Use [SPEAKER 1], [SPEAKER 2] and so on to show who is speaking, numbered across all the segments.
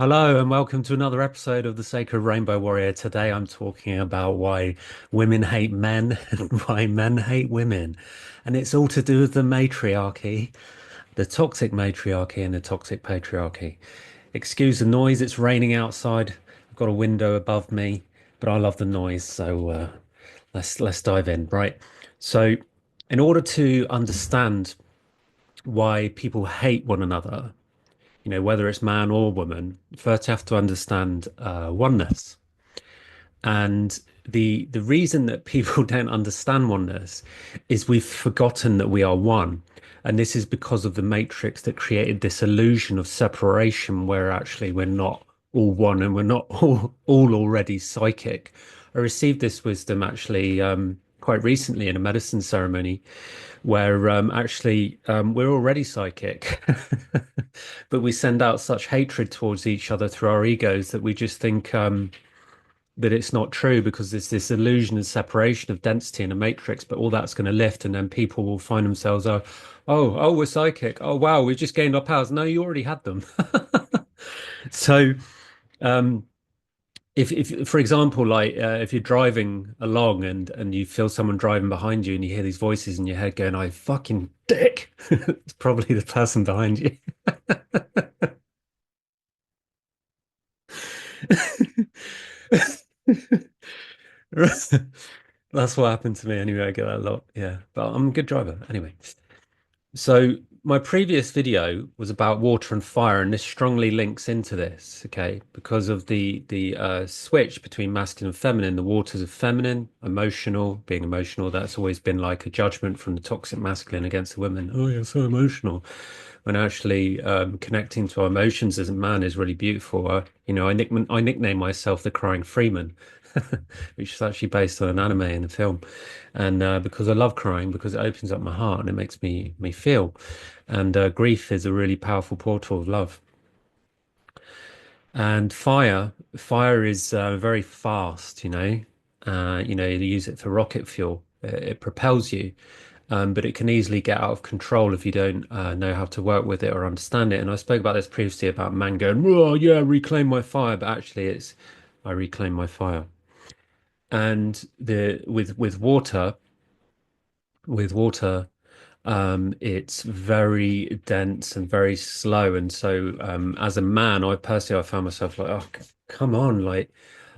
[SPEAKER 1] Hello and welcome to another episode of the Sacred Rainbow Warrior. Today I'm talking about why women hate men and why men hate women. And it's all to do with the matriarchy, the toxic matriarchy and the toxic patriarchy. Excuse the noise, it's raining outside. I've got a window above me, but I love the noise, so let's dive in, right? So in order to understand why people hate one another, whether it's man or woman, first you have to understand oneness. And the reason that people don't understand oneness is we've forgotten that we are one. And this is because of the matrix that created this illusion of separation where actually we're not all one and we're not all already psychic. I received this wisdom actually quite recently in a medicine ceremony where we're already psychic, but we send out such hatred towards each other through our egos that we just think that it's not true because there's this illusion and separation of density in a matrix, but all that's going to lift, and then people will find themselves, oh, we're psychic. Oh, wow, we've just gained our powers. No, you already had them. So, um, if for example if you're driving along and you feel someone driving behind you and you hear these voices in your head going, I fucking dick, it's probably the person behind you. That's what happened to me anyway. I get that a lot. Yeah, but I'm a good driver anyway. So my previous video was about water and fire, and this strongly links into this, okay? Because of the switch between masculine and feminine. The waters are feminine, emotional, being emotional. That's always been like a judgment from the toxic masculine against the women. Oh, you're so emotional. When actually connecting to our emotions as a man is really beautiful. I nickname myself the Crying Freeman, which is actually based on an anime and a film. And because I love crying, because it opens up my heart and it makes me feel. And grief is a really powerful portal of love. And fire is very fast, you use it for rocket fuel. It propels you, but it can easily get out of control if you don't know how to work with it or understand it. And I spoke about this previously about man going, oh, yeah, reclaim my fire, but actually it's I reclaim my fire. And the with water, it's very dense and very slow. And so, as a man, I found myself like, oh, come on, like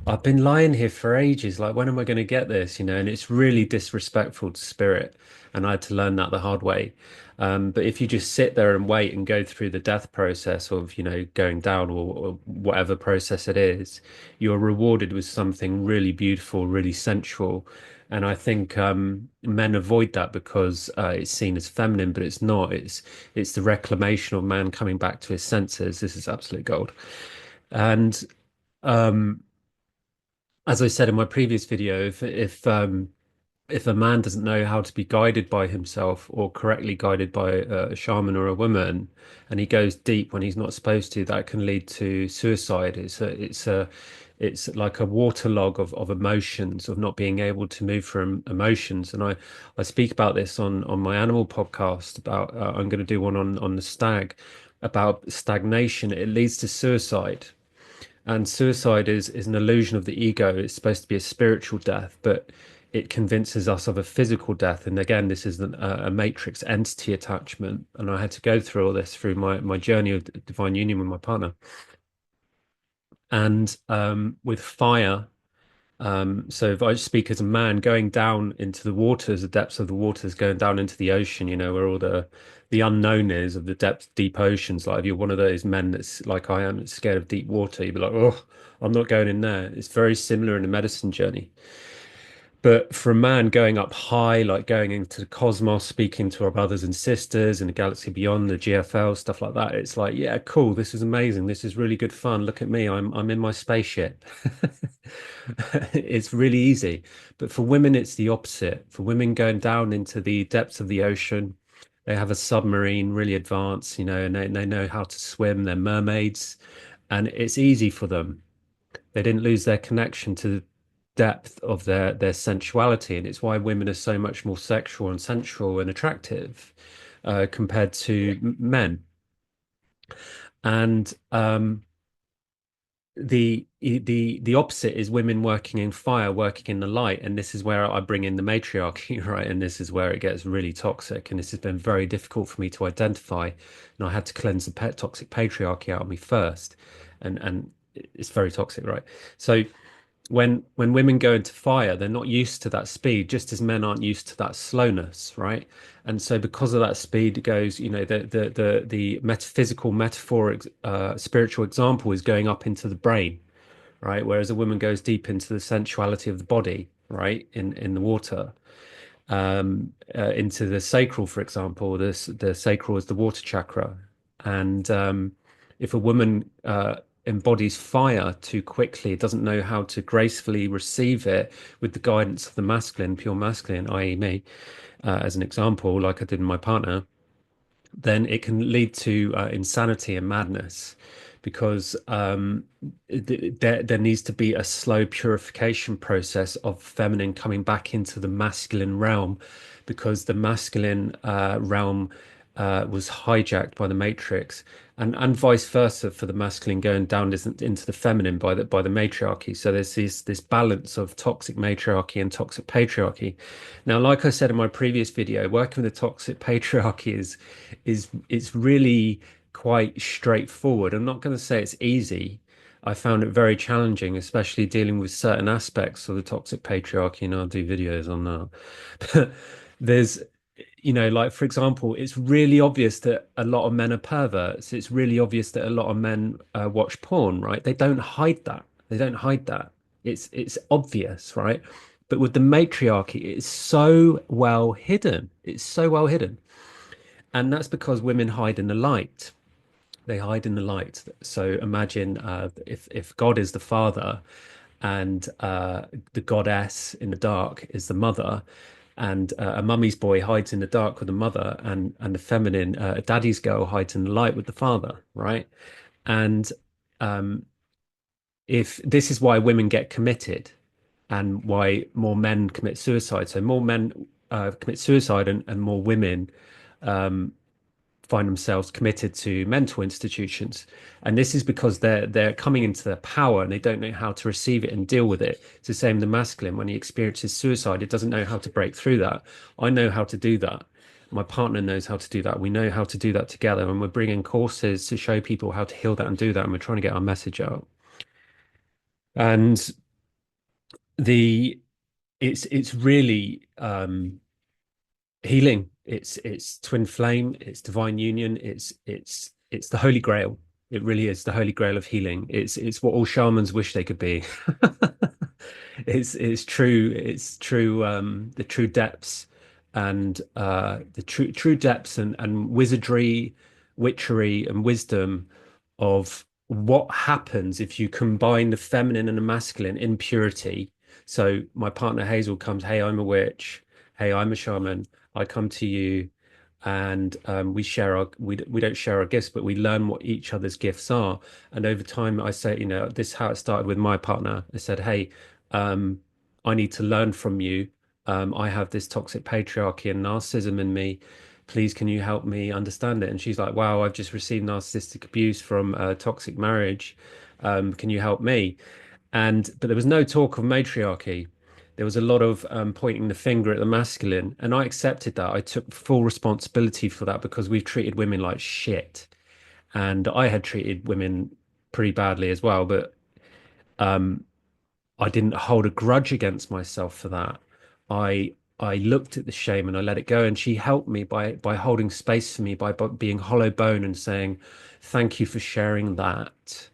[SPEAKER 1] I've been lying here for ages. Like, when am I going to get this? And it's really disrespectful to spirit. And I had to learn that the hard way. But if you just sit there and wait and go through the death process of, going down or whatever process it is, you're rewarded with something really beautiful, really sensual. And I think men avoid that because it's seen as feminine, but it's not. It's the reclamation of man coming back to his senses. This is absolute gold. And um, as I said in my previous video, if a man doesn't know how to be guided by himself or correctly guided by a shaman or a woman, and he goes deep when he's not supposed to, that can lead to suicide. It's like a waterlog of emotions, of not being able to move from emotions. And I speak about this on my animal podcast about I'm going to do one on the stag about stagnation. It leads to suicide. And suicide is an illusion of the ego. It's supposed to be a spiritual death, but it convinces us of a physical death. And again, this is a matrix entity attachment. And I had to go through all this through my journey of divine union with my partner. And with fire, so if I speak as a man, going down into the waters, the depths of the waters, going down into the ocean, where all the unknown is of the depth, deep oceans. Like if you're one of those men that's like I am, that's scared of deep water, you'd be like, oh, I'm not going in there. It's very similar in a medicine journey. But for a man going up high, like going into the cosmos, speaking to our brothers and sisters in the galaxy beyond, the GFL, stuff like that, it's like, yeah, cool. This is amazing. This is really good fun. Look at me. I'm in my spaceship. It's really easy. But for women, it's the opposite. For women going down into the depths of the ocean, they have a submarine really advanced, and they know how to swim. They're mermaids, and it's easy for them. They didn't lose their connection to the depth of their sensuality, and it's why women are so much more sexual and sensual and attractive compared to men. And the opposite is women working in fire, working in the light, and this is where I bring in the matriarchy, right? And this is where it gets really toxic, and this has been very difficult for me to identify, and I had to cleanse the toxic patriarchy out of me first, and it's very toxic, right? So when women go into fire, they're not used to that speed, just as men aren't used to that slowness, right? And so because of that speed, it goes, the metaphysical, metaphoric, spiritual example is going up into the brain, right? Whereas a woman goes deep into the sensuality of the body, right, in the water, into the sacral, for example. This the sacral is the water chakra, and if a woman embodies fire too quickly, doesn't know how to gracefully receive it with the guidance of the masculine, pure masculine, i.e., me, as an example, like I did in my partner, then it can lead to insanity and madness because there needs to be a slow purification process of feminine coming back into the masculine realm because the masculine realm was hijacked by the matrix and vice versa for the masculine going down into the feminine by the matriarchy. So there's this balance of toxic matriarchy and toxic patriarchy. Now, like I said in my previous video, working with the toxic patriarchy is it's really quite straightforward. I'm not going to say it's easy. I found it very challenging, especially dealing with certain aspects of the toxic patriarchy, and I'll do videos on that. But there's, like for example, it's really obvious that a lot of men are perverts. It's really obvious that a lot of men watch porn, right? They don't hide that. They don't hide that. It's obvious, right? But with the matriarchy, it's so well hidden. It's so well hidden. And that's because women hide in the light. They hide in the light. So imagine if God is the father and the goddess in the dark is the mother, and a mummy's boy hides in the dark with the mother, and the feminine, a daddy's girl hides in the light with the father, right? And um, if this is why women get committed and why more men commit suicide. So more men commit suicide and more women um, find themselves committed to mental institutions. And this is because they're coming into their power and they don't know how to receive it and deal with it. It's the same the masculine. When he experiences suicide, it doesn't know how to break through that. I know how to do that. My partner knows how to do that. We know how to do that together. And we're bringing courses to show people how to heal that and do that. And we're trying to get our message out. And the it's really healing. It's twin flame. It's divine union. It's the Holy Grail. It really is the Holy Grail of healing. It's what all shamans wish they could be. It's true. It's true. The true depths and the true depths and wizardry, witchery, and wisdom of what happens if you combine the feminine and the masculine in purity. So my partner Hazel comes, hey, I'm a witch. Hey, I'm a shaman. I come to you and we share we don't share our gifts, but we learn what each other's gifts are. And over time, I say, this is how it started with my partner. I said, hey, um, I need to learn from you. I have this toxic patriarchy and narcissism in me. Please, can you help me understand it? And she's like, wow, I've just received narcissistic abuse from a toxic marriage. Can you help me? But there was no talk of matriarchy. There was a lot of pointing the finger at the masculine, and I accepted that. I took full responsibility for that because we've treated women like shit, and I had treated women pretty badly as well. But um, I didn't hold a grudge against myself for that. I looked at the shame and I let it go, and she helped me by holding space for me by being hollow bone and saying, "Thank you for sharing that.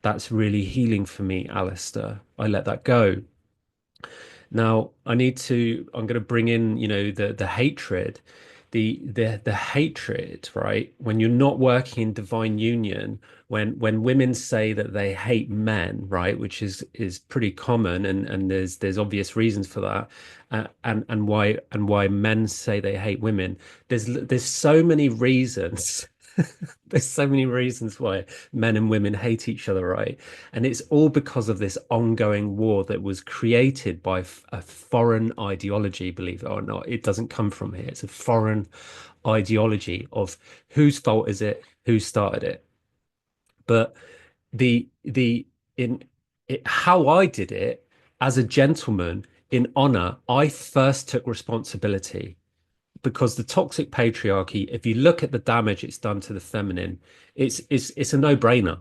[SPEAKER 1] That's really healing for me, Alistair. I let that go." Now, I'm going to bring in, the hatred, the hatred, right? When you're not working in divine union, when women say that they hate men, right, which is pretty common, and there's obvious reasons for that, and why men say they hate women. There's so many reasons. There's so many reasons why men and women hate each other, right? And it's all because of this ongoing war that was created by a foreign ideology, believe it or not. It doesn't come from here. It's a foreign ideology of whose fault is it, who started it. But the in how I did it as a gentleman in honor, I first took responsibility because the toxic patriarchy, if you look at the damage it's done to the feminine, it's a no-brainer,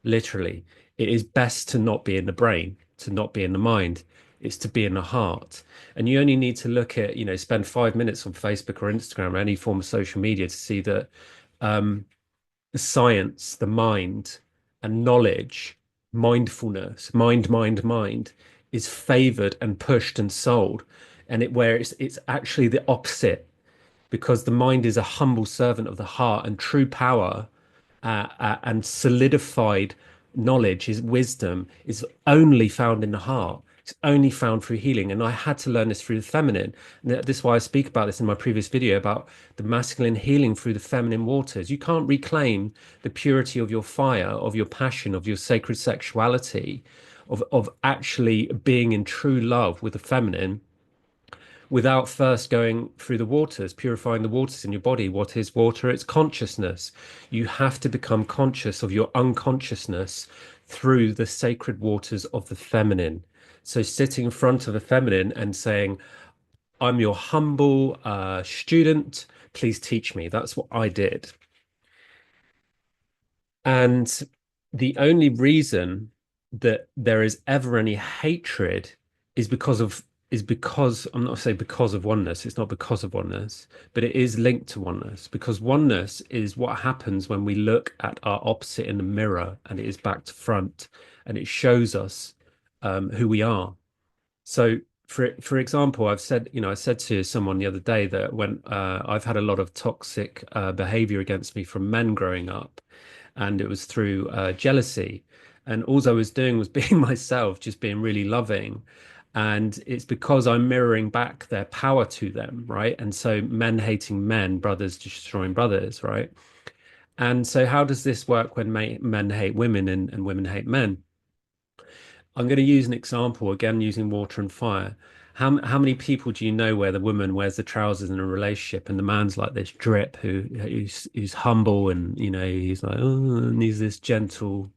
[SPEAKER 1] literally. It is best to not be in the brain, to not be in the mind. It's to be in the heart. And you only need to look at, spend 5 minutes on Facebook or Instagram or any form of social media to see that um, the science, the mind, and knowledge, mindfulness, mind, is favored and pushed and sold. And where it's actually the opposite, because the mind is a humble servant of the heart, and true power and solidified knowledge is wisdom is only found in the heart. It's only found through healing. And I had to learn this through the feminine. And this is why I speak about this in my previous video about the masculine healing through the feminine waters. You can't reclaim the purity of your fire, of your passion, of your sacred sexuality, of actually being in true love with the feminine without first going through the waters, purifying the waters in your body. What is water? It's consciousness. You have to become conscious of your unconsciousness through the sacred waters of the feminine. So sitting in front of a feminine and saying, I'm your humble student, please teach me. That's what I did. And the only reason that there is ever any hatred is because I'm not saying because of oneness, it's not because of oneness, but it is linked to oneness, because oneness is what happens when we look at our opposite in the mirror and it is back to front and it shows us who we are. So for example, I said to someone the other day that when I've had a lot of toxic behavior against me from men growing up, and it was through jealousy. And all I was doing was being myself, just being really loving. And it's because I'm mirroring back their power to them, right? And so men hating men, brothers destroying brothers, right? And so how does this work when men hate women and women hate men? I'm going to use an example again using water and fire. How many people do you know where the woman wears the trousers in a relationship and the man's like this drip who's humble and he's like, oh, and he's this gentle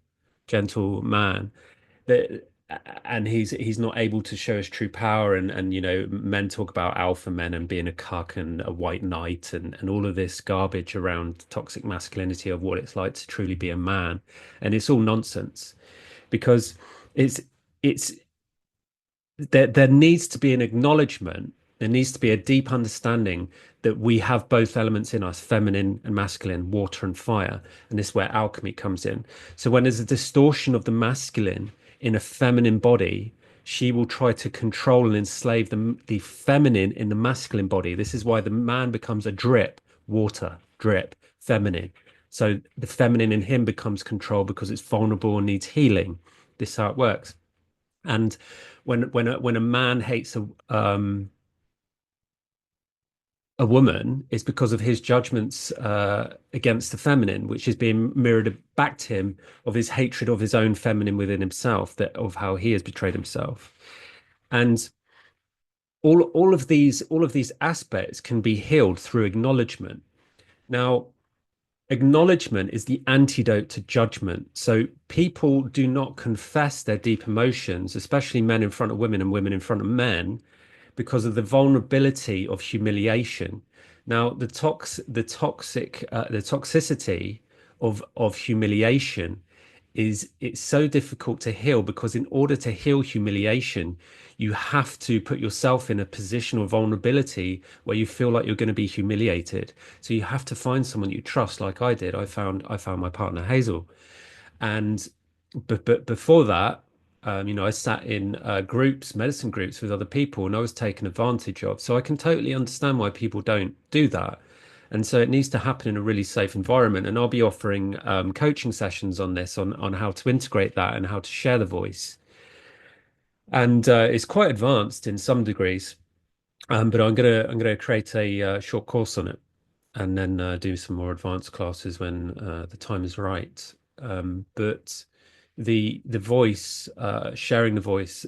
[SPEAKER 1] man that and he's not able to show his true power, and men talk about alpha men and being a cuck and a white knight and all of this garbage around toxic masculinity of what it's like to truly be a man, and it's all nonsense because it's it's there needs to be an acknowledgement. There needs to be a deep understanding that we have both elements in us, feminine and masculine, water and fire. And this is where alchemy comes in. So when there's a distortion of the masculine in a feminine body, she will try to control and enslave the feminine in the masculine body. This is why the man becomes a drip, water, drip, feminine. So the feminine in him becomes control because it's vulnerable and needs healing. This is how it works. And when a man hates a woman, it's because of his judgments against the feminine, which is being mirrored back to him of his hatred of his own feminine within himself, that of how he has betrayed himself. And all of these aspects can be healed through acknowledgement. Now, acknowledgement is the antidote to judgment. So people do not confess their deep emotions, especially men in front of women and women in front of men, because of the vulnerability of humiliation. Now, the toxicity of humiliation is it's so difficult to heal because in order to heal humiliation, you have to put yourself in a position of vulnerability where you feel like you're going to be humiliated. So you have to find someone you trust, like I did. I found my partner Hazel, and but before that, I sat in groups, medicine groups with other people, and I was taken advantage of. So I can totally understand why people don't do that. And so it needs to happen in a really safe environment. And I'll be offering coaching sessions on this, on how to integrate that and how to share the voice. And it's quite advanced in some degrees, but I'm gonna create a short course on it, and then do some more advanced classes when the time is right. But the voice, sharing the voice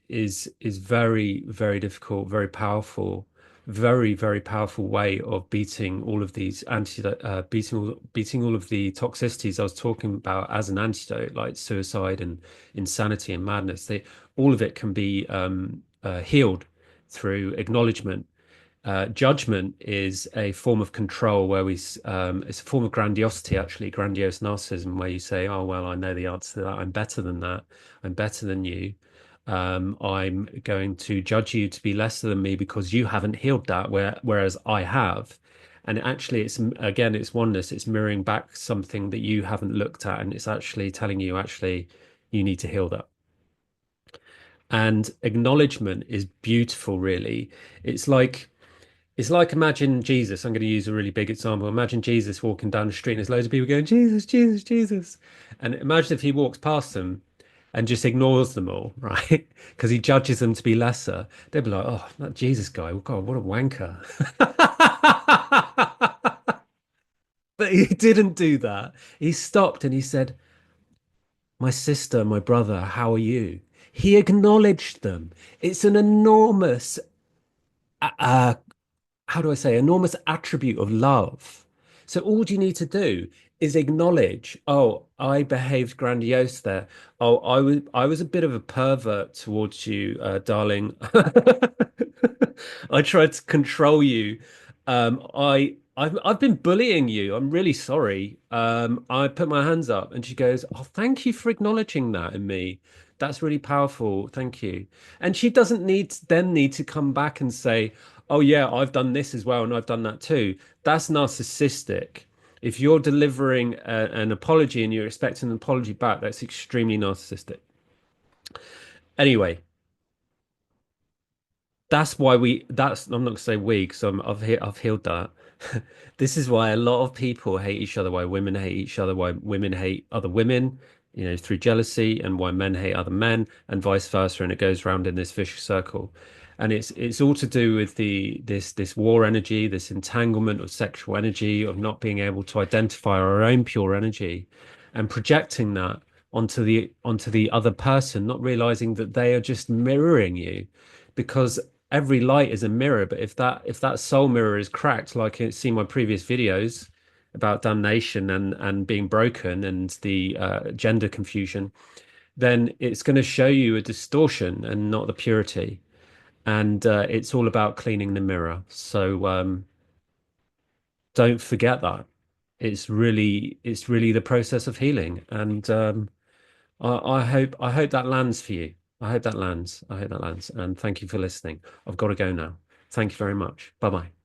[SPEAKER 1] is very, very difficult, very powerful, very, very powerful way of beating all of these beating all of the toxicities I was talking about as an antidote, like suicide and insanity and madness. All of it can be healed through acknowledgement. Judgment is a form of control where it's a form of grandiosity, actually, grandiose narcissism, where you say, "Oh, well, I know the answer to that. I'm better than that. I'm better than you. I'm going to judge you to be lesser than me because you haven't healed that, whereas I have." And actually, it's again, it's oneness. It's mirroring back something that you haven't looked at, and it's actually telling you, actually, you need to heal that. And acknowledgement is beautiful, really. It's like it's like imagine Jesus. I'm going to use a really big example. Imagine Jesus walking down the street and there's loads of people going, Jesus, Jesus, Jesus. And imagine if he walks past them and just ignores them all, right? Because he judges them to be lesser. They'd be like, oh, that Jesus guy, oh, God, what a wanker. But he didn't do that. He stopped and he said, my sister, my brother, how are you? He acknowledged them. It's an enormous uh, how do I say, enormous attribute of love. So all you need to do is acknowledge, oh, I behaved grandiose there. Oh, I was a bit of a pervert towards you, darling. I tried to control you. I've been bullying you. I'm really sorry. I put my hands up and she goes, oh, thank you for acknowledging that in me. That's really powerful. Thank you. And she doesn't need to come back and say, oh yeah, I've done this as well and I've done that too. That's narcissistic. If you're delivering an apology and you're expecting an apology back, that's extremely narcissistic. Anyway, that's I'm not gonna say we because I've healed that. This is why a lot of people hate each other, why women hate each other, why women hate other women, through jealousy, and why men hate other men, and vice versa, and it goes round in this vicious circle. And it's all to do with this war energy, this entanglement of sexual energy, of not being able to identify our own pure energy and projecting that onto the other person, not realizing that they are just mirroring you, because every light is a mirror. But if that soul mirror is cracked, like you see my previous videos about damnation and being broken and the gender confusion, then it's going to show you a distortion and not the purity. And it's all about cleaning the mirror. So don't forget that. It's really the process of healing. And I hope that lands for you. I hope that lands. I hope that lands. And thank you for listening. I've got to go now. Thank you very much. Bye bye.